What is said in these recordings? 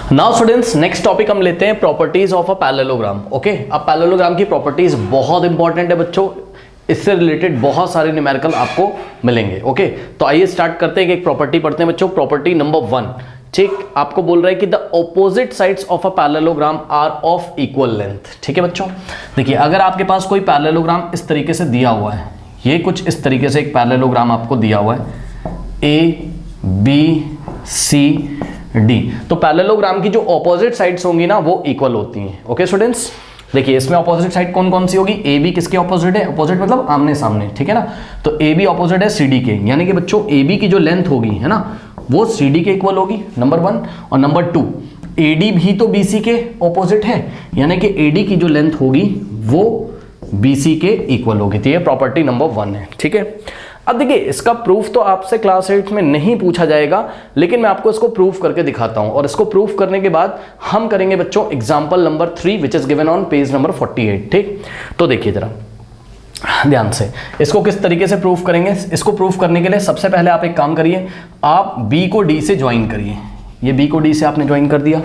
Now students, next topic हम लेते हैं properties of a parallelogram. Okay, अब पैरेललोग्राम की प्रॉपर्टीज बहुत इंपॉर्टेंट है बच्चों, इससे रिलेटेड बहुत सारे न्यूमेरिकल आपको मिलेंगे। ओके, तो आइए स्टार्ट करते हैं, एक प्रॉपर्टी पढ़ते हैं बच्चों। प्रॉपर्टी नंबर 1, ठीक, आपको बोल रहा है कि the opposite sides of a parallelogram are of equal length. ठीक है बच्चों, देखिए अगर आपके पास कोई पैरेललोग्राम इस तरीके से दिया हुआ है, ये कुछ इस तरीके से एक पैरेललोग्राम आपको दिया हुआ है ए बी सी डी, तो पैरेललोग्राम की जो ऑपोजिट साइड्स होंगी ना वो इक्वल होती हैं। ओके स्टूडेंट्स, देखिए इसमें ऑपोजिट साइड कौन कौन सी होगी, ए बी किसके ऑपोजिट है, ऑपोजिट मतलब आमने सामने, ठीक है ना। तो ए बी ऑपोजिट है सी डी के, यानी कि बच्चों ए बी की जो लेंथ होगी है ना वो सी डी के इक्वल होगी, नंबर 1। और नंबर 2, ए डी भी तो बी सी के ऑपोजिट है, यानी कि ए डी की जो लेंथ होगी वो बी सी के इक्वल होगी। तो ये प्रॉपर्टी नंबर 1 है, ठीक है। अब देखिए इसका प्रूफ तो आपसे क्लास 8 में नहीं पूछा जाएगा, लेकिन मैं आपको इसको प्रूफ करके दिखाता हूं, और इसको प्रूफ करने के बाद हम करेंगे बच्चों example number 3 which is given on page number 48। ठीक, तो देखिए जरा ध्यान से इसको किस तरीके से प्रूफ करेंगे। इसको प्रूफ करने के लिए सबसे पहले आप एक काम करिए, आप बी को डी से ज्वाइन करिए। ये बी को डी से आपने ज्वाइन कर दिया,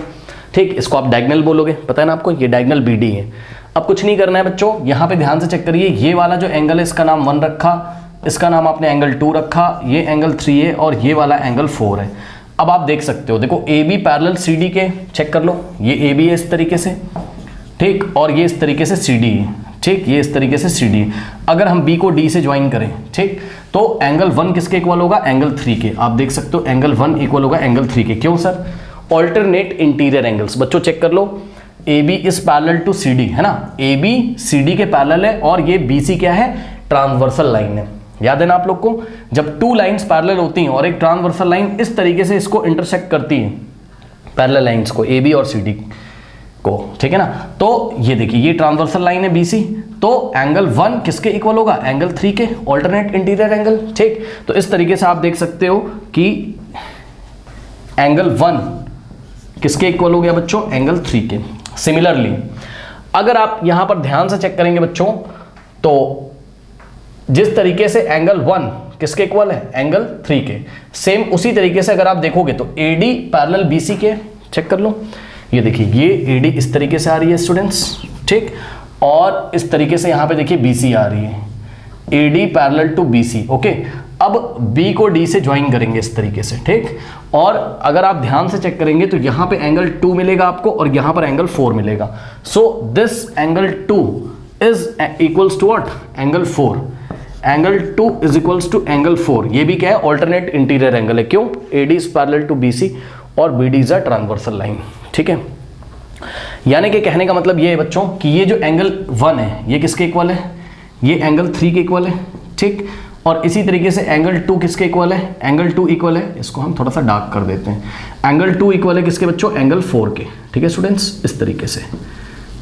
ठीक, इसको आप डायगोनल बोलोगे, पता है ना आपको, ये डायगोनल बी डी है। अब कुछ नहीं करना है बच्चों, यहाँ पे ध्यान से चेक करिए, ये वाला जो एंगल है इसका नाम 1 रखा, इसका नाम आपने एंगल 2 रखा, ये एंगल 3 है और ये वाला एंगल 4 है। अब आप देख सकते हो, देखो A B parallel C D के, चेक कर लो, ये ए बी है इस तरीके से, ठीक, और ये इस तरीके से सी डी है, ठीक, ये इस तरीके से सी डी। अगर हम बी को डी से ज्वाइन करें, ठीक, तो एंगल 1 किसके इक्वल होगा, एंगल 3 के। आप देख सकते हो एंगल 1 इक्वल होगा एंगल 3 के। क्यों सर, ऑल्टरनेट इंटीरियर एंगल्स। बच्चों चेक कर लो, A B is parallel to C D, है ना, ए बी सी डी के पैरेलल है, और ये बी सी क्या है, ट्रांसवर्सल लाइन है। याद है ना आप लोग को, जब 2 लाइंस पैरेलल होती हैं और एक ट्रांसवर्सल लाइन इस तरीके से इसको इंटरसेक्ट करती है, पैरेलल लाइंस को, ए बी और सी डी को, ठीक है ना। तो ये देखिए ये ट्रांसवर्सल लाइन है बी सी, तो एंगल 1 किसके इक्वल होगा, एंगल 3 के, ऑल्टरनेट इंटीरियर एंगल। ठीक, तो इस तरीके से आप देख सकते हो कि एंगल 1 किसके इक्वल हो गया बच्चों, एंगल 3 के। सिमिलरली अगर आप यहां पर ध्यान से चेक करेंगे बच्चों, तो जिस तरीके से एंगल 1 किसके इक्वल है, एंगल 3 के, सेम उसी तरीके से अगर आप देखोगे तो AD पैरेलल BC के, चेक कर लो, ये देखिए ये AD इस तरीके से आ रही है स्टूडेंट्स, ठीक, और इस तरीके से यहां पे देखिए BC आ रही है, AD parallel to BC। Okay, अब B को D से ज्वाइन करेंगे इस तरीके से, ठीक, और अगर आप ध्यान से चेक करेंगे तो यहां पे एंगल 2 मिलेगा आपको और यहां पर एंगल 4 मिलेगा। So this angle 2 is equals to what, angle 4। Angle 2 is equals to angle 4, ये भी क्या है, ऑल्टरनेट इंटीरियर एंगल है। क्यों, AD is parallel to BC और BD is a transversal line. ठीक है, यानी कि कहने का मतलब ये है बच्चों कि ये जो एंगल 1 है ये किसके इक्वल है, ये एंगल 3 के इक्वल है, ठीक, और इसी तरीके से एंगल 2 किसके इक्वल है, एंगल 2 इक्वल है, इसको हम थोड़ा सा डार्क कर देते हैं, एंगल 2 इक्वल है किसके बच्चों, एंगल 4 के। ठीक है स्टूडेंट्स, इस तरीके से।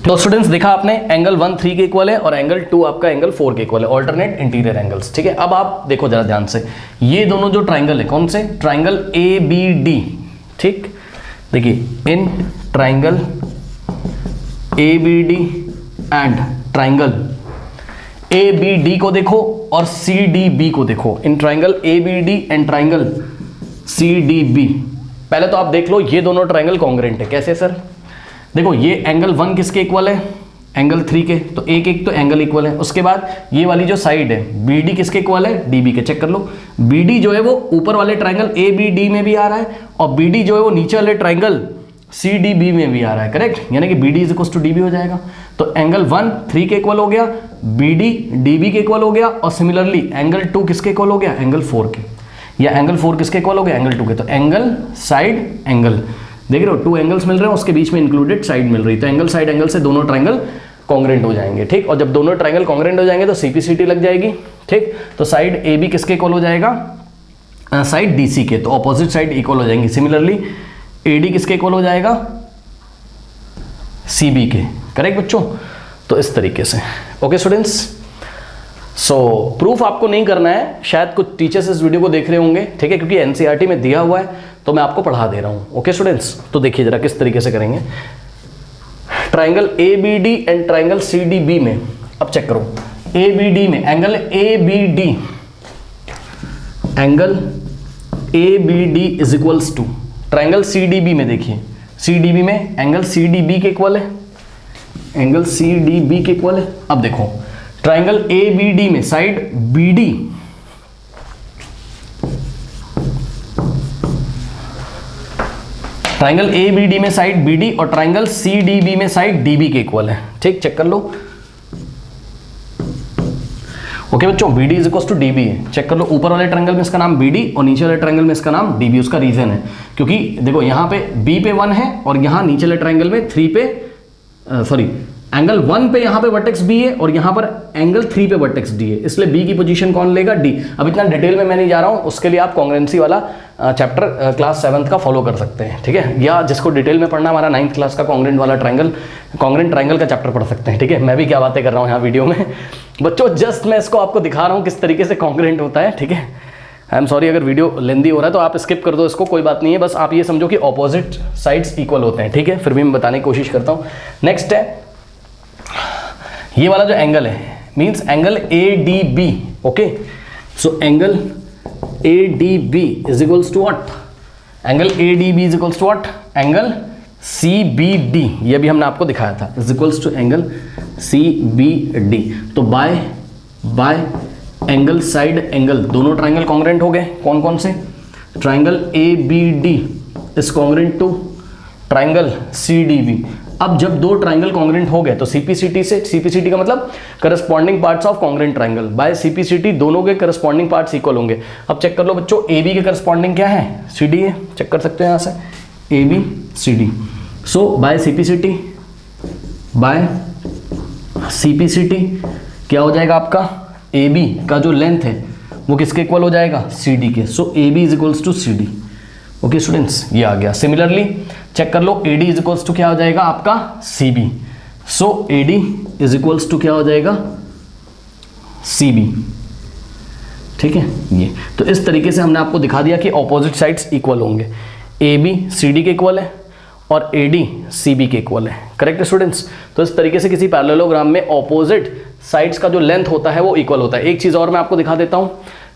तो स्टूडेंट्स देखा आपने, एंगल 1 3 के इक्वल है और एंगल 2 आपका एंगल 4 के इक्वल है, ऑल्टरनेट इंटीरियर एंगल्स। ठीक है, अब आप देखो जरा ध्यान से, ये दोनों जो ट्राइंगल है, कौन से, ट्राइंगल ABD, ठीक, देखिए in triangle ABD and triangle ABD को देखो और CDB को देखो, in triangle ABD and triangle CDB। पहले तो आप देख लो ये दोनों ट्राइंगल कॉन्ग्रुएंट है। कैसे सर, देखो ये एंगल 1 किसके इक्वल है, एंगल 3 के, तो एक एक तो एंगल इक्वल है। उसके बाद ये वाली जो साइड है BD किसके इक्वल है, DB के। चेक कर लो, BD जो है वो ऊपर वाले ट्राइंगल ABD में भी आ रहा है और BD जो है वो नीचे वाले ट्राइंगल CDB में भी आ रहा है, करेक्ट, यानी कि BD is equal to DB हो जाएगा। तो एंगल 1 3 के इक्वल हो गया, BD DB के इक्वल हो गया, और सिमिलरली एंगल 2 किसके इक्वल हो गया, एंगल 4 के, या एंगल 4 किसके इक्वल हो गया, एंगल 2 के। तो एंगल साइड एंगल, देख रहे हो 2 एंगल्स मिल रहे हैं, उसके बीच में इंक्लूडेड साइड मिल रही, तो एंगल साइड एंगल से दोनों ट्राइंगल कॉन्ग्रुएंट हो जाएंगे, ठीक, और जब दोनों ट्राइंगल कॉन्ग्रुएंट हो जाएंगे तो CPCT लग जाएगी, ठीक। तो साइड AB किसके इक्वल हो जाएगा, साइड DC के, तो ऑपोजिट साइड इक्वल हो जाएंगी। सिमिलरली AD किसके इक्वल हो जाएगा, CB के, करेक्ट बच्चों। तो इस तरीके से, ओके स्टूडेंट्स। सो प्रूफ आपको नहीं करना है, शायद कुछ टीचर्स इस वीडियो को देख रहे होंगे, ठीक है, क्योंकि NCERT में दिया हुआ है तो मैं आपको पढ़ा दे रहा हूं। ओके स्टूडेंट्स, तो देखिए जरा किस तरीके से करेंगे, triangle ABD and triangle CDB में, अब चेक करो, ABD में angle ABD, angle ABD is equals to triangle CDB में, देखिए सी डी बी में एंगल सी डी बी के इक्वल है, एंगल सी डी बी के इक्वल है। अब देखो ट्राइंगल ए बी डी में side B D triangle A B D में साइड बी डी और ट्राइंगल सी डी बी में साइड डी बी के इक्वल है। ठीक, चेक कर लो। ओके बच्चों, B D is equal to D B है, चेक कर लो। ऊपर वाले ट्रायंगल में इसका नाम बी डी और नीचे वाले ट्रायंगल में इसका नाम डी बी। उसका रीजन है क्योंकि देखो यहाँ पे बी पे 1 है और यहाँ नीचे वाले ट्रायंगल में 3 पे एंगल 1 पे यहाँ पे वर्टेक्स बी है और यहाँ पर एंगल 3 पे वर्टेक्स डी है, इसलिए बी की पोजीशन कौन लेगा, डी। अब इतना डिटेल में मैं नहीं जा रहा हूँ, उसके लिए आप कॉन्ग्रुएंसी वाला चैप्टर क्लास 7th का फॉलो कर सकते हैं, ठीक है। या जिसको डिटेल में पढ़ना, हमारा 9th क्लास का कॉन्ग्रुएंट वाला ट्रायंगल, कॉन्ग्रुएंट ट्रायंगल का चैप्टर पढ़ सकते हैं, ठीक है। मैं भी क्या बातें कर रहा हूँ यहाँ वीडियो में बच्चों, जस्ट मैं इसको आपको दिखा रहा हूँ किस तरीके से कॉन्ग्रुएंट होता है, ठीक है। आई एम सॉरी अगर वीडियो लेंदी हो रहा है तो आप स्किप कर दो इसको, कोई बात नहीं है। बस आप ये समझो कि ऑपोजिट साइड्स इक्वल होते हैं, ठीक है। फिर भी मैं बताने की कोशिश करता हूँ। नेक्स्ट है ये वाला जो एंगल है, means angle A D B, okay. So angle A D B is equals to what, angle A D B is equals to what, angle C B D, ये भी हमने आपको दिखाया था, is equals to angle C B D. तो by angle side angle, दोनों triangle congruent हो गए। कौन कौन से, triangle A B D is congruent to triangle C D B. अब जब दो ट्राइंगल कॉन्ग्रुएंट हो गए तो सीपीसीटी से, सीपीसीटी का मतलब corresponding parts of congruent triangle, by CPCT दोनों के करस्पॉन्डिंग पार्ट्स इक्वल होंगे। अब चेक कर लो बच्चों, ए बी के करस्पॉन्डिंग क्या है, सी डी है, चेक कर सकते हो यहाँ से, A B C D. So by CPCT क्या हो जाएगा आपका, ए बी का जो लेंथ है वो किसके इक्वल हो जाएगा, सी डी के। So A B is equals to C D, okay students, ये आ गया। सिमिलरली चेक कर लो, A D is equals to क्या हो जाएगा आपका, C B. So A D is equals to क्या हो जाएगा, सी बी, ठीक है। ये तो इस तरीके से हमने आपको दिखा दिया कि ऑपोजिट साइड्स इक्वल होंगे, ए बी सी डी के इक्वल है और ए डी सी बी के इक्वल है, करेक्ट स्टूडेंट्स। तो इस तरीके से किसी पैरेललोग्राम में ऑपोजिट साइड्स का जो लेंथ होता है वो इक्वल होता है। एक चीज़ और मैं आपको दिखा देता हूँ,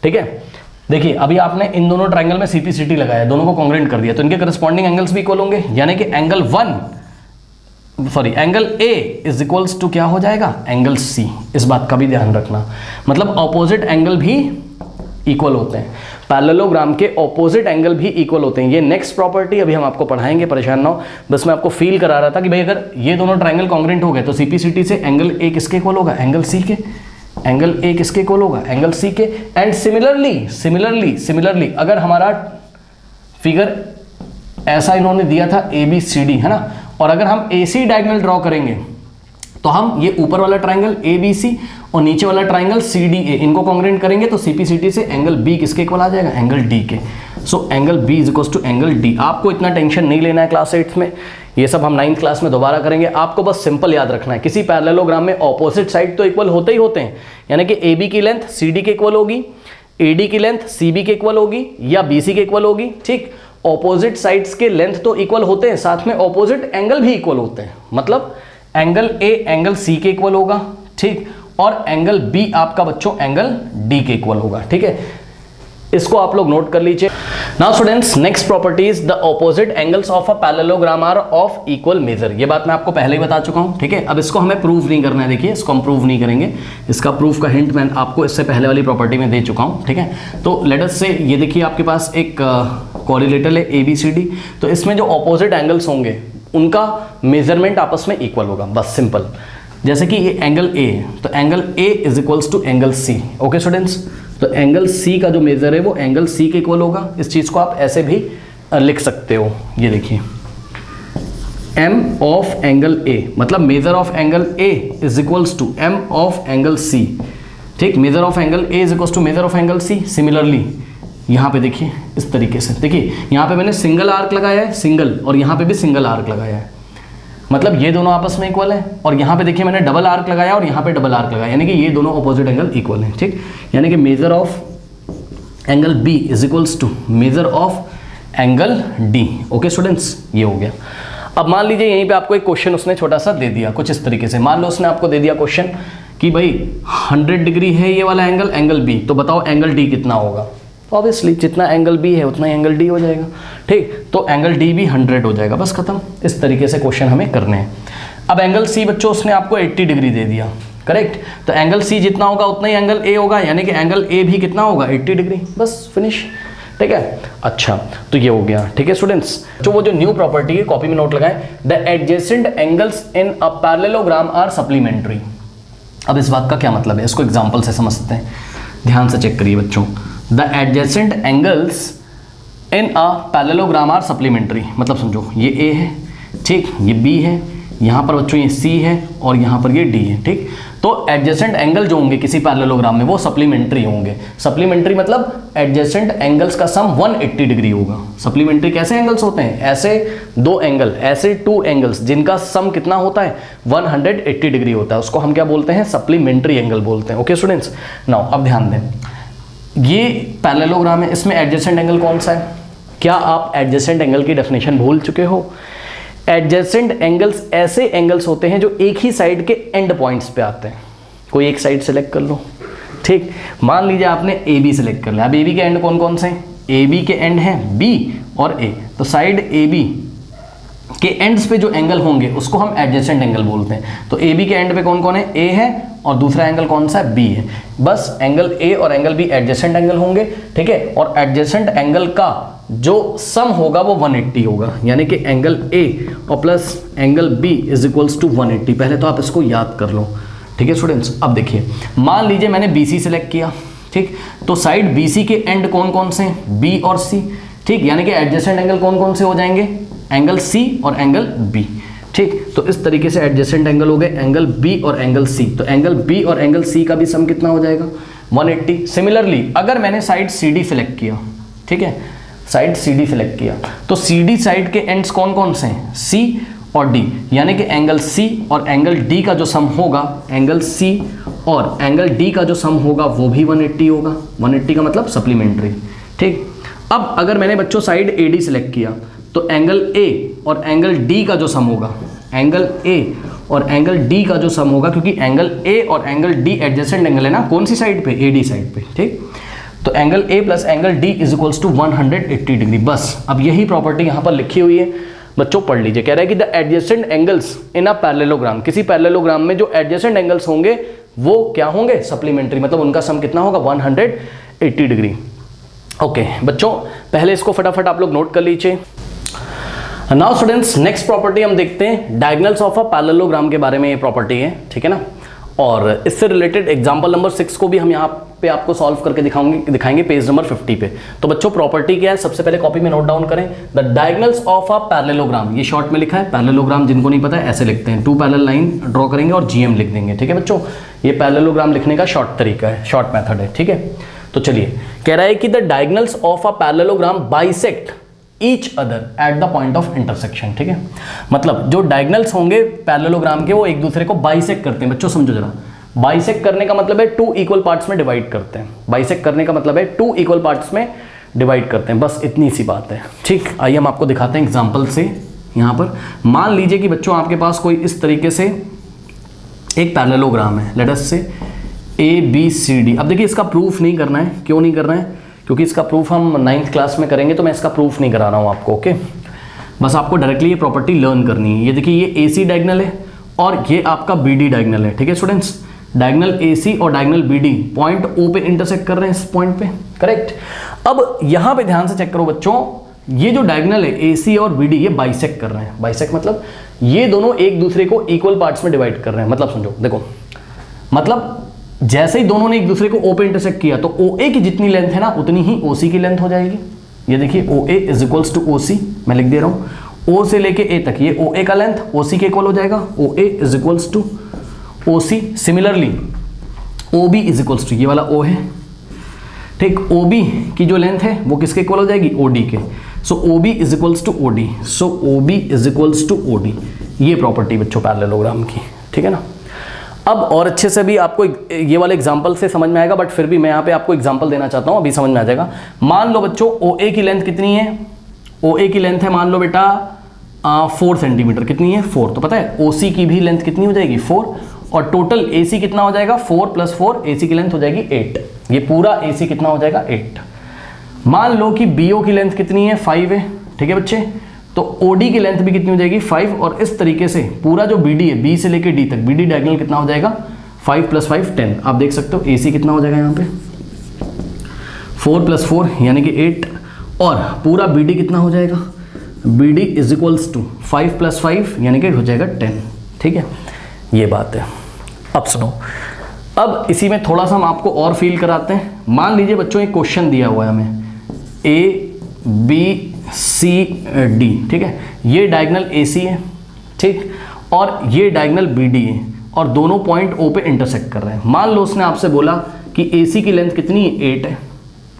ठीक है। देखिए अभी आपने इन दोनों ट्राइंगल में सीपीसीटी लगाया, दोनों को कॉन्ग्रुएंट कर दिया, तो इनके करस्पॉन्डिंग एंगल्स भी इक्वल होंगे, यानी कि angle A is equals to क्या हो जाएगा, एंगल सी। इस बात का भी ध्यान रखना, मतलब ऑपोजिट एंगल भी इक्वल होते हैं, पैरेललोग्राम के ऑपोजिट एंगल भी इक्वल होते हैं। ये नेक्स्ट प्रॉपर्टी अभी हम आपको पढ़ाएंगे, परेशान ना हो, बस मैं आपको फील करा रहा था कि भाई अगर ये दोनों ट्राइंगल कॉन्ग्रुएंट हो गए तो सीपीसीटी से एंगल ए किसके इक्वल होगा, एंगल सी के। एंगल ए किसके इक्वल होगा, एंगल सी के। एंड सिमिलरली अगर हमारा फिगर ऐसा इन्होंने दिया था ए बी सी डी, है ना, और अगर हम ए सी डायगोनल ड्रॉ करेंगे तो हम ये ऊपर वाला ट्राइंगल ए बी सी और नीचे वाला ट्राइंगल सी डी ए, इनको कॉन्ग्रुएंट करेंगे तो सीपीसीटी से एंगल बी किसके इक्वल आ जाएगा, एंगल डी के। So angle B is equal to angle D. आपको इतना टेंशन नहीं लेना है क्लास 8 में, ये सब हम 9th क्लास में दोबारा करेंगे। आपको बस सिंपल याद रखना है, किसी पैरेललोग्राम में ऑपोजिट साइड तो इक्वल होते ही होते हैं, यानी कि ए बी की लेंथ सी डी के इक्वल होगी, ए डी की लेंथ सी बी के इक्वल होगी या बी सी के इक्वल होगी, ठीक। ऑपोजिट साइड्स के लेंथ तो इक्वल होते हैं, साथ में ऑपोजिट एंगल भी इक्वल होते हैं, मतलब एंगल ए एंगल सी के इक्वल होगा, ठीक, और एंगल बी आपका बच्चों एंगल डी के इक्वल होगा, ठीक है। इसको आप लोग नोट कर लीजिए। Now students, next property is the opposite angles of a parallelogram are of equal measure. ये बात मैं आपको पहले ही बता चुका हूं, ठीक है। अब इसको हमें प्रूव नहीं करना है, देखिए इसको हम प्रूव नहीं करेंगे, इसका प्रूफ का हिंट मैं आपको इससे पहले वाली प्रॉपर्टी में दे चुका हूं, ठीक है। तो लेट अस से ये देखिए आपके पास एक कोरिलेटर है ए बी सी डी, तो इसमें जो ऑपोजिट एंगल्स होंगे उनका मेजरमेंट आपस में इक्वल होगा, बस सिंपल। जैसे कि ये एंगल ए है तो angle A is equals to angle C, okay students. तो एंगल सी का जो मेजर है वो एंगल सी के इक्वल होगा। इस चीज को आप ऐसे भी लिख सकते हो, ये देखिए एम ऑफ एंगल ए, मतलब measure of angle A is equals to M of angle C, ठीक। Measure of angle A is equals to measure of angle C. Similarly यहाँ पे देखिए इस तरीके से, देखिए यहाँ पे मैंने सिंगल आर्क लगाया है, सिंगल, और यहाँ पे भी सिंगल आर्क लगाया है, मतलब ये दोनों आपस में इक्वल है। और यहाँ पे देखिए मैंने डबल आर्क लगाया और यहाँ पे डबल आर्क लगाया, यानी कि ये दोनों ऑपोजिट एंगल इक्वल हैं, ठीक। यानी कि measure of angle B is equals to measure of angle D, okay students, ये हो गया। अब मान लीजिए यहीं पे आपको एक क्वेश्चन उसने छोटा सा दे दिया, कुछ इस तरीके से। मान लो उसने आपको दे दिया क्वेश्चन कि भाई 100 डिग्री है ये वाला एंगल, एंगल बी, तो बताओ एंगल डी कितना होगा। ऑब्वियसली जितना एंगल बी है उतना एंगल डी हो जाएगा, ठीक। तो एंगल डी भी 100 हो जाएगा, बस खत्म। इस तरीके से क्वेश्चन हमें करने हैं। अब एंगल सी बच्चों उसने आपको 80 डिग्री दे दिया, करेक्ट। तो एंगल सी जितना होगा उतना ही एंगल ए होगा, यानी कि एंगल ए भी कितना होगा 80 डिग्री, बस फिनिश, ठीक है। अच्छा, तो ये हो गया, ठीक है स्टूडेंट्स। तो वो जो न्यू प्रॉपर्टी है कॉपी में नोट लगाएं, the adjacent angles in a parallelogram are supplementary. अब इस बात का क्या मतलब है, इसको एग्जांपल से समझते हैं, ध्यान से चेक करिए बच्चों। The adjacent angles in a parallelogram are supplementary, मतलब समझो ये ए है, ठीक, ये बी है, यहाँ पर बच्चों ये सी है और यहाँ पर ये डी है, ठीक। तो एडजेसेंट एंगल जो होंगे किसी पैरेललोग्राम में वो सप्लीमेंट्री होंगे। सप्लीमेंट्री मतलब एडजेसेंट एंगल्स का सम 180 डिग्री होगा। सप्लीमेंट्री कैसे एंगल्स होते हैं, ऐसे दो एंगल, ऐसे टू एंगल्स जिनका सम कितना होता है 180 डिग्री होता है, उसको हम क्या बोलते हैं, सप्लीमेंट्री एंगल बोलते हैं। ओके स्टूडेंट्स, नाउ अब ध्यान दें, ये पैरेललोग्राम है, इसमें एडजेसेंट एंगल कौन सा है? क्या आप एडजेसेंट एंगल की डेफिनेशन भूल चुके हो? एडजेसेंट एंगल्स ऐसे एंगल्स होते हैं जो एक ही साइड के एंड पॉइंट्स पे आते हैं। कोई एक साइड सेलेक्ट कर लो, ठीक। मान लीजिए आपने ए बी सेलेक्ट कर लिया। अब ए बी के एंड कौन कौन से हैं? ए बी के एंड हैं बी और ए। तो साइड ए बी के एंड्स पे जो एंगल होंगे उसको हम एडजेसेंट एंगल बोलते हैं। तो ए बी के एंड पे कौन कौन है? ए है और दूसरा एंगल कौन सा है? बी है। बस एंगल ए और एंगल बी एडजेसेंट एंगल होंगे, ठीक है। और एडजेसेंट एंगल का जो सम होगा वो 180 होगा, यानी कि एंगल ए और plus angle B is equals to 180। पहले तो आप इसको याद कर लो, ठीक है स्टूडेंट्स। अब देखिए, मान लीजिए मैंने BC सेलेक्ट किया, ठीक। तो साइड BC के एंड कौन कौन से हैं? B और C, ठीक। यानी कि एडजेसेंट एंगल कौन कौन से हो जाएंगे? एंगल C और एंगल B, ठीक। तो इस तरीके से एडजेसेंट एंगल हो गए एंगल B और एंगल C। तो एंगल B और एंगल C का भी सम कितना हो जाएगा? 180। सिमिलरली अगर मैंने साइड CD सेलेक्ट किया, ठीक है, साइड CD सेलेक्ट किया, तो CD साइड के एंड्स कौन कौन से हैं? C और D, यानी कि एंगल C और एंगल D का जो सम होगा, एंगल C और एंगल D का जो सम होगा वो भी 180 होगा। 180 का मतलब सप्लीमेंट्री, ठीक। अब अगर मैंने बच्चों साइड AD सेलेक्ट किया, तो एंगल A और एंगल D का जो सम होगा, एंगल A और एंगल D का जो सम होगा, क्योंकि एंगल A और एंगल D एडजेसेंट एंगल है ना, कौन सी साइड पे? AD साइड पे, ठीक। तो angle A plus angle D is equals to 180 degree. बस अब यही प्रॉपर्टी यहाँ पर लिखी हुई है, बच्चों पढ़ लीजिए। कह रहा है कि the adjacent angles in a parallelogram, किसी पैरेललोग्राम में जो एडजेसेंट एंगल्स होंगे वो क्या होंगे? सप्लीमेंट्री, मतलब उनका सम कितना होगा? 180 डिग्री। ओके बच्चों, पहले इसको फटाफट आप लोग नोट कर लीजिए। नाउ स्टूडेंट्स, नेक्स्ट प्रॉपर्टी हम देखते हैं, डायगोनल्स ऑफ अ पैरेललोग्राम के बारे में ये प्रॉपर्टी है, ठीक है ना। और इससे रिलेटेड एग्जांपल नंबर 6 को भी हम यहाँ पे आपको सॉल्व करके दिखाएंगे पेज नंबर 50 पे। तो बच्चों प्रॉपर्टी क्या है, सबसे पहले कॉपी में नोट डाउन करें, the diagonals of a parallelogram. ये शॉर्ट में लिखा है, पैरेललोग्राम जिनको नहीं पता है ऐसे लिखते हैं, 2 पैरेलल लाइन ड्रॉ करेंगे और GM लिख देंगे, ठीक है बच्चों। ये पैरेललोग्राम लिखने का शॉर्ट तरीका है, शॉर्ट मेथड है, ठीक है। तो चलिए, कह रहा है कि the diagonals of a parallelogram bisect each other at the point of intersection, ठीक है। मतलब जो डायगोनल्स होंगे पैरेललोग्राम के वो एक दूसरे को बाइसेक्ट करते हैं। बच्चों समझो जरा, बाइसेक्ट करने का मतलब है 2 इक्वल पार्ट्स में डिवाइड करते हैं। बाइसेक्ट करने का मतलब है 2 इक्वल पार्ट्स में डिवाइड करते हैं, बस इतनी सी बात है, ठीक। आइए हम आपको दिखाते हैं एग्जाम्पल से। यहाँ पर मान लीजिए कि बच्चों आपके पास कोई इस तरीके से एक पैरेललोग्राम है, लेट अस से ABCD। अब देखिए, इसका प्रूफ नहीं करना है। क्यों नहीं करना है? क्योंकि इसका प्रूफ हम 9th क्लास में करेंगे, तो मैं इसका प्रूफ नहीं करा रहा हूँ आपको, ओके। बस आपको डायरेक्टली ये प्रॉपर्टी लर्न करनी है। ये देखिए, ये AC डायगोनल है और ये आपका BD डायगोनल है, ठीक है स्टूडेंट्स। डायगोनल AC और डायगोनल BD पॉइंट O पे इंटरसेक्ट कर रहे हैं, इस पॉइंट पे, करेक्ट। अब यहाँ पे ध्यान से चेक करो बच्चों, ये जो डायगोनल है AC और BD ये बाइसेक्ट कर रहे हैं। बाइसेक्ट मतलब ये दोनों एक दूसरे को इक्वल पार्ट्स में डिवाइड कर रहे हैं। मतलब समझो, देखो, मतलब जैसे ही दोनों ने एक दूसरे को O पे इंटरसेक्ट किया तो OA की जितनी लेंथ है ना उतनी ही OC की लेंथ हो जाएगी। ये देखिए, OA is equals to OC, मैं लिख दे रहा हूँ, O से लेके A तक ये OA का लेंथ OC के इक्वल हो जाएगा। OA is equals to OC। Similarly OB is equals to, ये वाला O है, ठीक। OB की जो लेंथ है वो किसके इक्वल हो जाएगी? OD के। So OB is equals to OD। So OB is equals to OD। ये प्रॉपर्टी बच्चों पैरेललोग्राम की, ठीक है ना। अब और अच्छे से भी आपको ये वाले एग्जाम्पल से समझ में आएगा, बट फिर भी मैं यहाँ पे आपको एग्जाम्पल देना चाहता हूँ, अभी समझ में आ जाएगा। मान लो बच्चों OA की लेंथ कितनी है? OA की लेंथ है, मान लो बेटा 4 सेंटीमीटर। कितनी है? 4। तो पता है OC की भी लेंथ कितनी हो जाएगी? 4। और टोटल AC कितना हो जाएगा? 4 + 4, AC की लेंथ हो जाएगी 8। ये पूरा AC कितना हो जाएगा? 8। मान लो कि BO की लेंथ कितनी है 5 है, ठीक है बच्चे, तो OD की लेंथ भी कितनी हो जाएगी 5, और इस तरीके से पूरा जो BD है B से लेके D तक BD डायगोनल कितना हो जाएगा 5 + 5 10। आप देख सकते हो AC कितना हो जाएगा यहाँ पे 4 + 4 यानी कि 8, और पूरा BD कितना हो जाएगा BD = 5 + 5 यानी कि हो जाएगा 10, ठीक है, ये बात है। अब सुनो, अब इसी में थोड़ा सा हम आपको और फील कराते हैं। मान लीजिए बच्चों एक क्वेश्चन दिया हुआ है हमें ABCD, ठीक है, ये डायगोनल AC है, ठीक, और ये डायगोनल BD है, और दोनों पॉइंट O पे इंटरसेक्ट कर रहे हैं। मान लो उसने आपसे बोला कि AC की लेंथ कितनी है 8 है,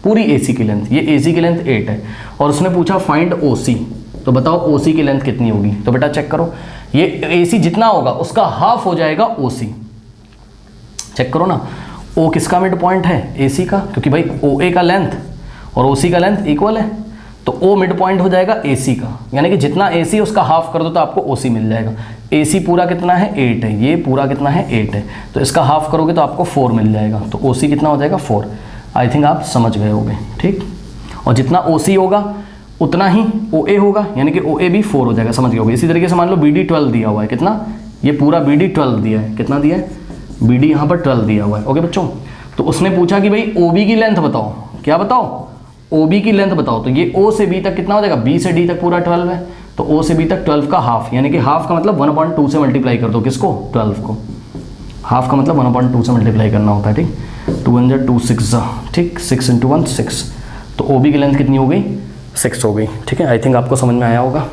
पूरी AC की लेंथ, ये AC की लेंथ 8 है, और उसने पूछा फाइंड OC, तो बताओ OC की लेंथ कितनी होगी। तो बेटा चेक करो, ये AC जितना होगा उसका हाफ हो जाएगा OC, चेक करो ना, O किसका मिड पॉइंट है AC का, क्योंकि भाई OA का लेंथ और OC का लेंथ इक्वल है, तो O मिड पॉइंट हो जाएगा AC का, यानी कि जितना AC उसका हाफ कर दो तो आपको OC मिल जाएगा। AC पूरा कितना है 8 है, ये पूरा कितना है 8 है, तो इसका हाफ करोगे तो आपको 4 मिल जाएगा, तो OC कितना हो जाएगा 4। आई थिंक आप समझ गए होंगे, ठीक, और जितना OC होगा उतना ही OA होगा, यानी कि OA भी 4 हो जाएगा, समझ गए होगे। इसी तरीके से मान लो BD 12 दिया हुआ है, कितना, ये पूरा BD 12 दिया है, कितना दिया है BD यहाँ पर 12 दिया हुआ है, ओके बच्चों। तो उसने पूछा कि भाई OB की लेंथ बताओ, क्या बताओ OB की लेंथ बताओ, तो ये O से B तक कितना हो जाएगा, B से D तक पूरा 12 है, तो O से B तक 12 का हाफ, यानी कि हाफ का मतलब 1/2 से मल्टीप्लाई कर दो, किसको 12 को, हाफ का मतलब 1/2 से मल्टीप्लाई करना होता है, ठीक, 2 2 6, ठीक, 6 × 1 6, तो OB की लेंथ कितनी हो गई 6 हो गई, ठीक है। आई थिंक आपको समझ में आया होगा।